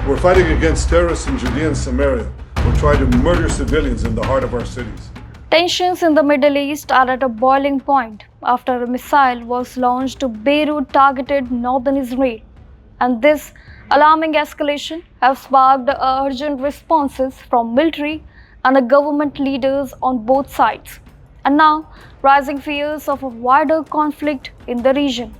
We're fighting against terrorists in Judea and Samaria who try to murder civilians in the heart of our cities. Tensions in the Middle East are at a boiling point after a missile was launched to Beirut targeted northern Israel. And this alarming escalation has sparked urgent responses from military and government leaders on both sides, and now rising fears of a wider conflict in the region.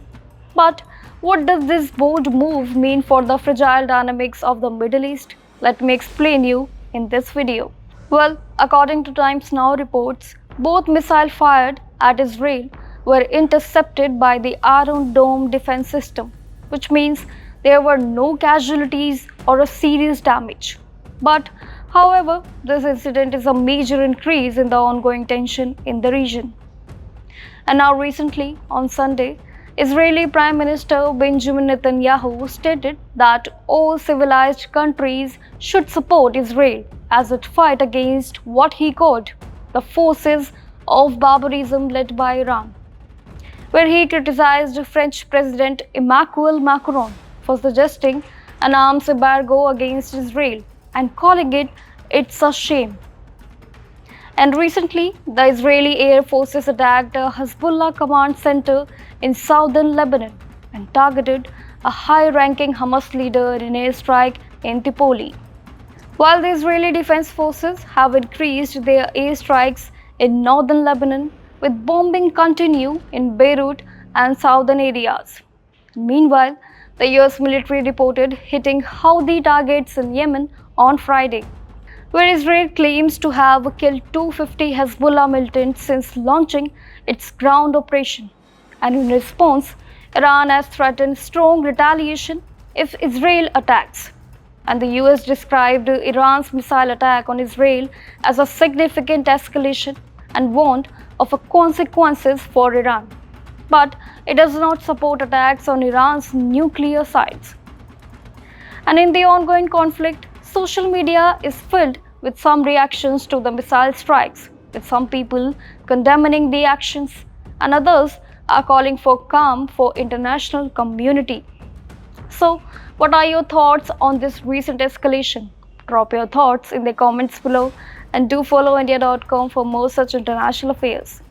But what does this bold move mean for the fragile dynamics of the Middle East? Let me explain you in this video. Well, according to Times Now reports, both missiles fired at Israel were intercepted by the Iron Dome defense system, which means there were no casualties or a serious damage. But, however, this incident is a major increase in the ongoing tension in the region. And now recently, on Sunday, Israeli Prime Minister Benjamin Netanyahu stated that all civilized countries should support Israel as it fights against what he called the forces of barbarism led by Iran, where he criticized French President Emmanuel Macron for suggesting an arms embargo against Israel and calling it's a shame. And recently, the Israeli Air Forces attacked a Hezbollah command center in southern Lebanon and targeted a high-ranking Hamas leader in an airstrike in Tripoli. While the Israeli Defense Forces have increased their airstrikes in northern Lebanon, with bombing continue in Beirut and southern areas. Meanwhile, the US military reported hitting Houthi targets in Yemen on Friday, where Israel claims to have killed 250 Hezbollah militants since launching its ground operation. And in response, Iran has threatened strong retaliation if Israel attacks. And the US described Iran's missile attack on Israel as a significant escalation and warned of consequences for Iran. But it does not support attacks on Iran's nuclear sites. And in the ongoing conflict, social media is filled with some reactions to the missile strikes, with some people condemning the actions and others are calling for calm for international community. So, what are your thoughts on this recent escalation? Drop your thoughts in the comments below and do follow India.com for more such international affairs.